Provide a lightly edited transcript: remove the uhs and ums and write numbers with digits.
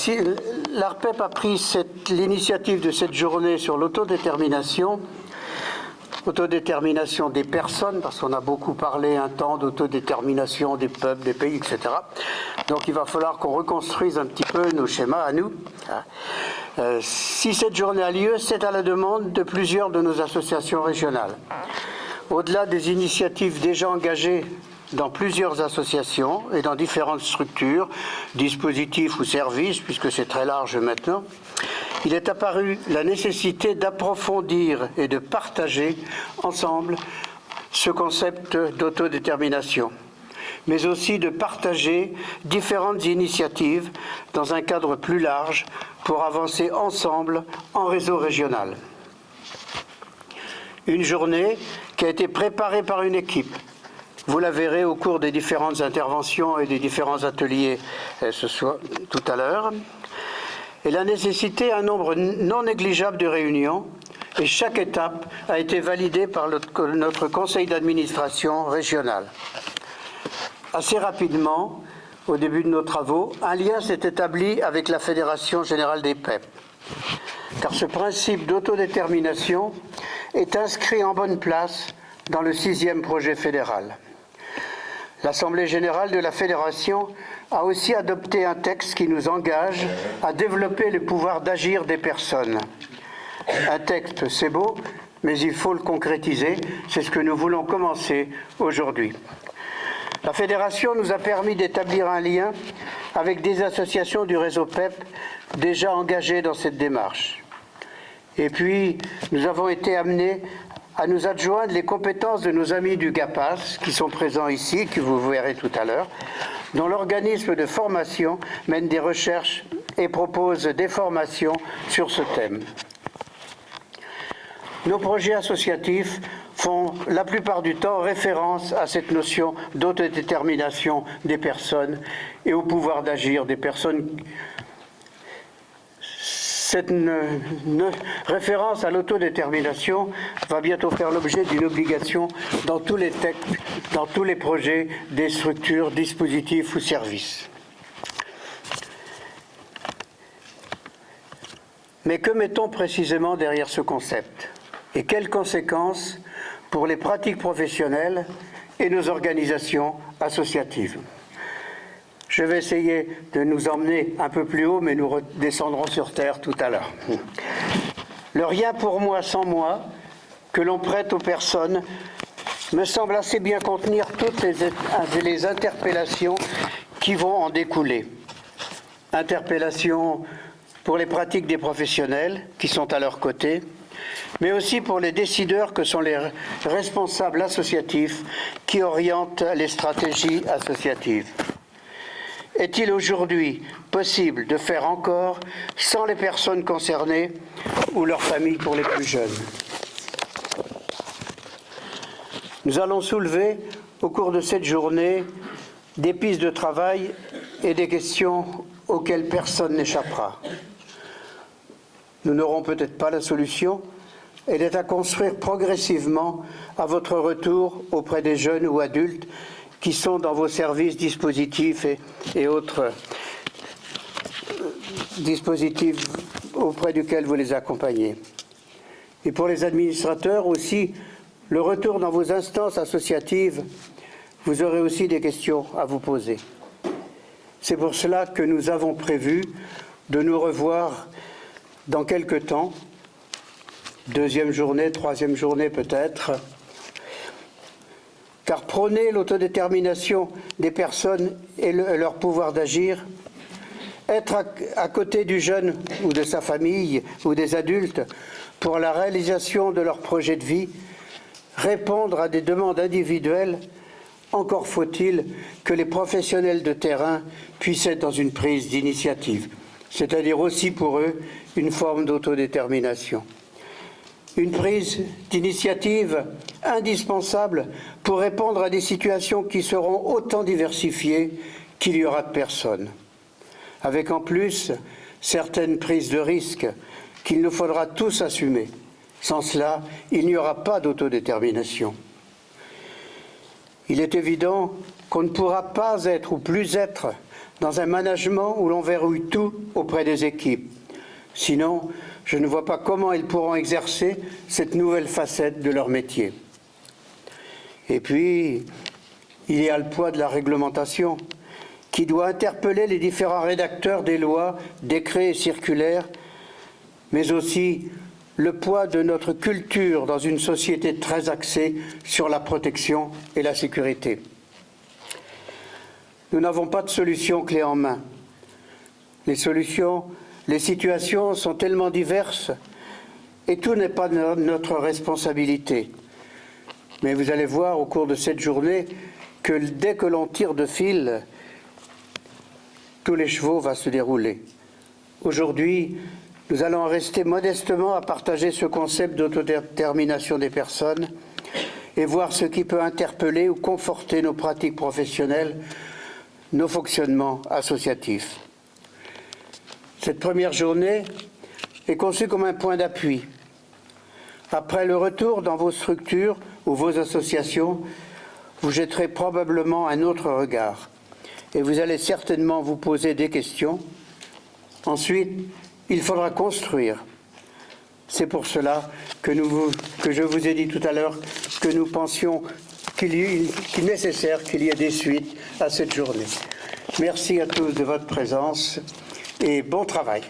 si l'ARPEP a pris l'initiative de cette journée sur l'autodétermination des personnes, parce qu'on a beaucoup parlé un temps d'autodétermination des peuples, des pays, etc. Donc il va falloir qu'on reconstruise un petit peu nos schémas à nous. Si cette journée a lieu, c'est à la demande de plusieurs de nos associations régionales. Au-delà des initiatives déjà engagées dans plusieurs associations et dans différentes structures, dispositifs ou services, puisque c'est très large maintenant, il est apparu la nécessité d'approfondir et de partager ensemble ce concept d'autodétermination, mais aussi de partager différentes initiatives dans un cadre plus large pour avancer ensemble en réseau régional. Une journée qui a été préparée par une équipe. Vous la verrez au cours des différentes interventions et des différents ateliers tout à l'heure. Elle a nécessité un nombre non négligeable de réunions et chaque étape a été validée par notre conseil d'administration régional. Assez rapidement, au début de nos travaux, un lien s'est établi avec la Fédération générale des PEP, car ce principe d'autodétermination est inscrit en bonne place dans le 6e projet fédéral. L'Assemblée générale de la Fédération a aussi adopté un texte qui nous engage à développer le pouvoir d'agir des personnes. Un texte, c'est beau, mais il faut le concrétiser. C'est ce que nous voulons commencer aujourd'hui. La Fédération nous a permis d'établir un lien avec des associations du réseau PEP déjà engagées dans cette démarche. Et puis, nous avons été amenés à nous adjoindre les compétences de nos amis du GAPAS, qui sont présents ici, que vous verrez tout à l'heure, dont l'organisme de formation mène des recherches et propose des formations sur ce thème. Nos projets associatifs font la plupart du temps référence à cette notion d'autodétermination des personnes et au pouvoir d'agir des personnes. Cette référence à l'autodétermination va bientôt faire l'objet d'une obligation dans tous les textes, dans tous les projets des structures, dispositifs ou services. Mais que mettons précisément derrière ce concept? Et quelles conséquences pour les pratiques professionnelles et nos organisations associatives? Je vais essayer de nous emmener un peu plus haut, mais nous redescendrons sur terre tout à l'heure. Le rien pour moi sans moi que l'on prête aux personnes me semble assez bien contenir toutes les interpellations qui vont en découler. Interpellations pour les pratiques des professionnels qui sont à leur côté, mais aussi pour les décideurs que sont les responsables associatifs qui orientent les stratégies associatives. Est-il aujourd'hui possible de faire encore sans les personnes concernées ou leurs familles pour les plus jeunes? Nous allons soulever au cours de cette journée des pistes de travail et des questions auxquelles personne n'échappera. Nous n'aurons peut-être pas la solution, elle est à construire progressivement à votre retour auprès des jeunes ou adultes qui sont dans vos services, dispositifs et autres dispositifs auprès duquel vous les accompagnez. Et pour les administrateurs aussi, le retour dans vos instances associatives, vous aurez aussi des questions à vous poser. C'est pour cela que nous avons prévu de nous revoir dans quelque temps, 2e journée, 3e journée peut-être, car prôner l'autodétermination des personnes et leur pouvoir d'agir, être à côté du jeune ou de sa famille ou des adultes pour la réalisation de leur projet de vie, répondre à des demandes individuelles, encore faut-il que les professionnels de terrain puissent être dans une prise d'initiative, c'est-à-dire aussi pour eux une forme d'autodétermination. Une prise d'initiative indispensable pour répondre à des situations qui seront autant diversifiées qu'il y aura de personnes, avec en plus certaines prises de risques qu'il nous faudra tous assumer. Sans cela, il n'y aura pas d'autodétermination. Il est évident qu'on ne pourra pas être ou plus être dans un management où l'on verrouille tout auprès des équipes. Sinon, je ne vois pas comment ils pourront exercer cette nouvelle facette de leur métier. Et puis, il y a le poids de la réglementation qui doit interpeller les différents rédacteurs des lois, décrets et circulaires, mais aussi le poids de notre culture dans une société très axée sur la protection et la sécurité. Nous n'avons pas de solution clé en main. Les situations sont tellement diverses et tout n'est pas notre responsabilité. Mais vous allez voir au cours de cette journée que dès que l'on tire de fil, tous les chevaux vont se dérouler. Aujourd'hui, nous allons rester modestement à partager ce concept d'autodétermination des personnes et voir ce qui peut interpeller ou conforter nos pratiques professionnelles, nos fonctionnements associatifs. Cette première journée est conçue comme un point d'appui. Après le retour dans vos structures ou vos associations, vous jetterez probablement un autre regard et vous allez certainement vous poser des questions. Ensuite, il faudra construire. C'est pour cela que je vous ai dit tout à l'heure que nous pensions qu'il est nécessaire qu'il y ait des suites à cette journée. Merci à tous de votre présence et bon travail.